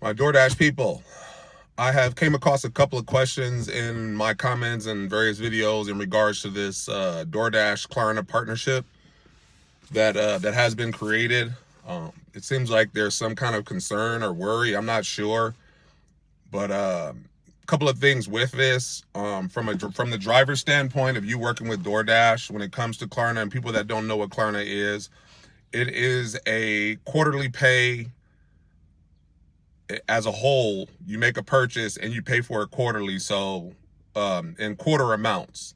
My DoorDash people, I have came across a couple of questions in my comments and various videos in regards to this DoorDash Klarna partnership that has been created. It seems like there's some kind of concern or worry. I'm not sure, but a couple of things with this. From the driver's standpoint of you working with DoorDash, when it comes to Klarna and people that don't know what Klarna is, it is a quarterly pay. As a whole, you make a purchase and you pay for it quarterly, so in quarter amounts.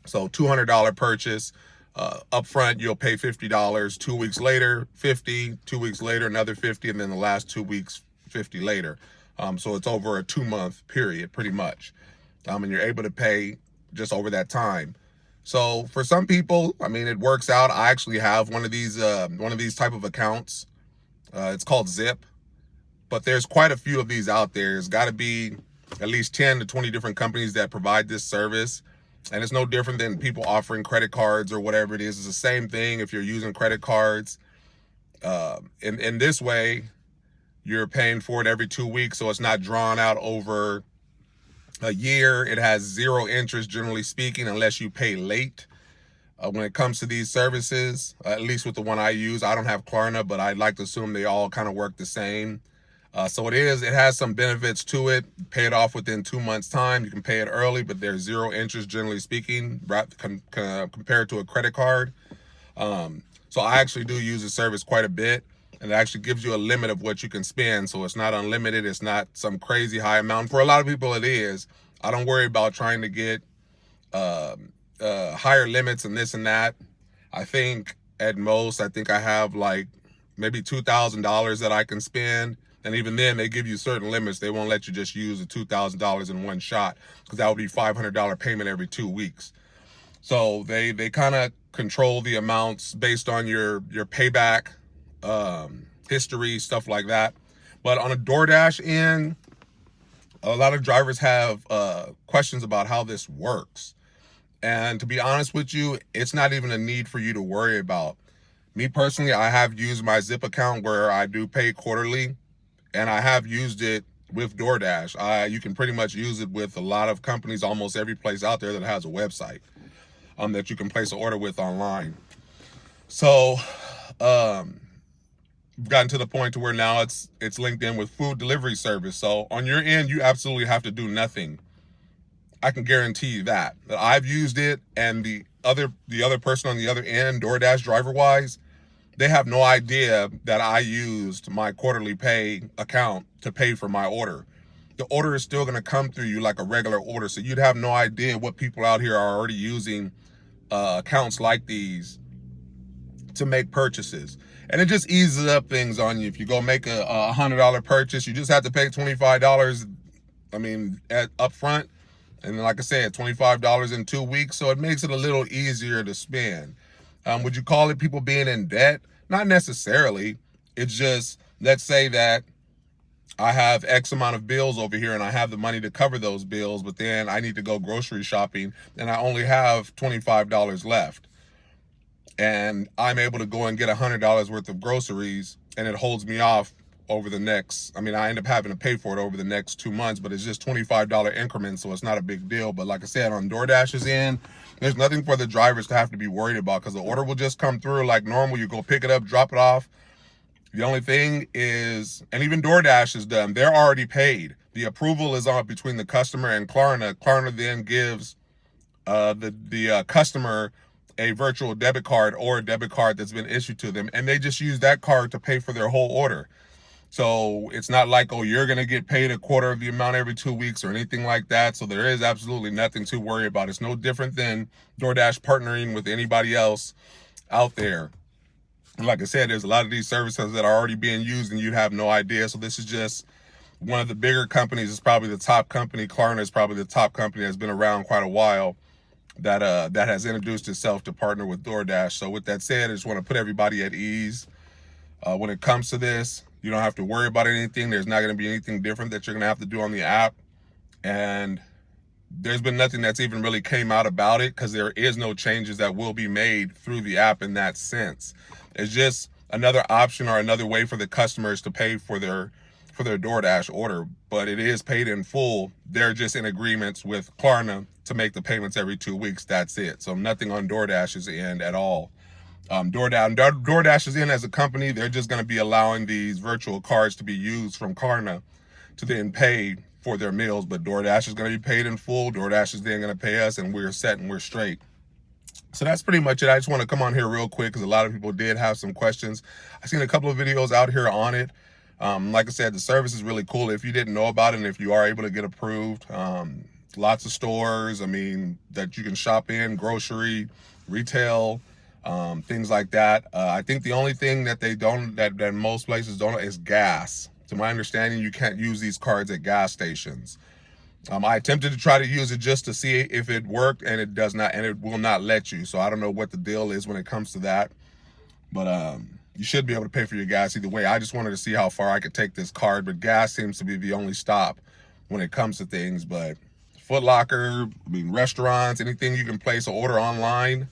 So $200 purchase, up front you'll pay $50. 2 weeks later 50, 2 weeks later another 50, and then the last 2 weeks 50 later. So it's over a 2-month period pretty much, and you're able to pay just over that time. So for some people, I mean, it works out. I actually have one of these type of accounts. It's called Zip. But there's quite a few of these out there. There's got to be at least 10 to 20 different companies that provide this service. And it's no different than people offering credit cards or whatever it is. It's the same thing if you're using credit cards. In this way, you're paying for it every 2 weeks, so it's not drawn out over a year. It has zero interest, generally speaking, unless you pay late. When it comes to these services, at least with the one I use, I don't have Klarna, but I'd like to assume they all kind of work the same. So it has some benefits to it. Pay it off within 2 months time. You can pay it early, but there's zero interest, generally speaking, compared to a credit card. So I actually do use the service quite a bit, and it actually gives you a limit of what you can spend. So it's not unlimited. It's not some crazy high amount. For a lot of people it is. I don't worry about trying to get higher limits and this and that. I think at most, I have like maybe $2,000 that I can spend. And even then, they give you certain limits. They won't let you just use the $2,000 in one shot, because that would be $500 payment every 2 weeks. So they kind of control the amounts based on your payback history, stuff like that. But on a DoorDash end, a lot of drivers have questions about how this works. And to be honest with you, it's not even a need for you to worry about. Me personally, I have used my Zip account where I do pay quarterly, and I have used it with DoorDash. You can pretty much use it with a lot of companies, almost every place out there that has a website that you can place an order with online. So we've gotten to the point to where now it's linked in with food delivery service. So on your end, you absolutely have to do nothing. I can guarantee you that I've used it, and the other person on the other end, DoorDash driver wise, they have no idea that I used my quarterly pay account to pay for my order. The order is still going to come through you like a regular order. So you'd have no idea what people out here are already using accounts like these to make purchases. And it just eases up things on you. If you go make a $100 purchase, you just have to pay $25, up front. And like I said, $25 in 2 weeks. So it makes it a little easier to spend. Would you call it people being in debt? Not necessarily. It's just, let's say that I have X amount of bills over here and I have the money to cover those bills, but then I need to go grocery shopping and I only have $25 left. And I'm able to go and get $100 worth of groceries, and it holds me off over the next, I end up having to pay for it over the next 2 months, but it's just $25 increments, so it's not a big deal. But like I said, on DoorDash's end, there's nothing for the drivers to have to be worried about, because the order will just come through like normal. You go pick it up, drop it off. The only thing is, and even DoorDash is done, they're already paid. The approval is on between the customer and Klarna. Klarna then gives the customer a virtual debit card or a debit card that's been issued to them, and they just use that card to pay for their whole order. So it's not like, oh, you're going to get paid a quarter of the amount every 2 weeks or anything like that. So there is absolutely nothing to worry about. It's no different than DoorDash partnering with anybody else out there. And like I said, there's a lot of these services that are already being used and you have no idea. So this is just one of the bigger companies. It's probably the top company. Klarna is probably the top company that's been around quite a while that has introduced itself to partner with DoorDash. So with that said, I just want to put everybody at ease. When it comes to this, you don't have to worry about anything. There's not going to be anything different that you're going to have to do on the app. And there's been nothing that's even really came out about it, because there is no changes that will be made through the app in that sense. It's just another option or another way for the customers to pay for for their DoorDash order, but it is paid in full. They're just in agreements with Klarna to make the payments every 2 weeks. That's it. So nothing on DoorDash's end at all. DoorDash is in as a company. They're just going to be allowing these virtual cards to be used from Klarna to then pay for their meals, but DoorDash is going to be paid in full. DoorDash is then going to pay us, and we're set and we're straight. So that's pretty much it. I just want to come on here real quick because a lot of people did have some questions. I've seen a couple of videos out here on it. Like I said, the service is really cool. If you didn't know about it and if you are able to get approved, lots of stores, I mean, that you can shop in, grocery, retail, things like that. I think the only thing that they don't, that most places don't, is gas. To my understanding, you can't use these cards at gas stations. I attempted to try to use it just to see if it worked, and it does not, and it will not let you. So I don't know what the deal is when it comes to that. But you should be able to pay for your gas either way. I just wanted to see how far I could take this card, but gas seems to be the only stop when it comes to things. But Foot Locker, I mean, restaurants, anything you can place an order online,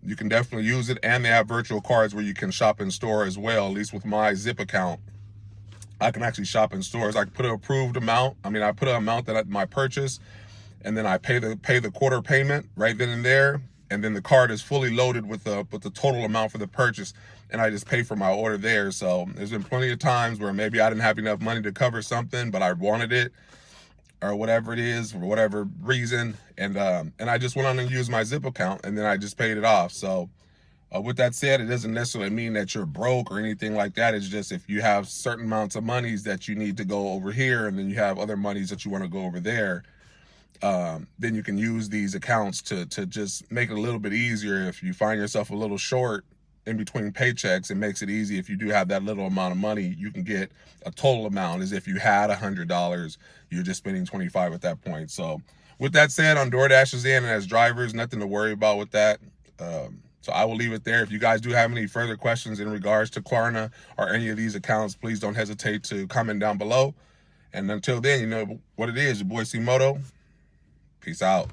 you can definitely use it. And they have virtual cards where you can shop in store as well. At least with my Zip account, I can actually shop in stores. I can put an approved amount. I mean, I put an amount that my purchase, and then I pay the quarter payment right then and there. And then the card is fully loaded with the total amount for the purchase, and I just pay for my order there. So there's been plenty of times where maybe I didn't have enough money to cover something, but I wanted it, or whatever it is, for whatever reason, and I just went on and used my Zip account, and then I just paid it off. So with that said, it doesn't necessarily mean that you're broke or anything like that. It's just if you have certain amounts of monies that you need to go over here, and then you have other monies that you want to go over there, then you can use these accounts to just make it a little bit easier. If you find yourself a little short in between paychecks, it makes it easy. If you do have that little amount of money, you can get a total amount as if you had $100. You're just spending 25 at that point. So with that said, on DoorDash's end and as drivers, nothing to worry about with that. So I will leave it there. If you guys do have any further questions in regards to Klarna or any of these accounts, please don't hesitate to comment down below. And until then, you know what it is, your boy C Moto. Peace out.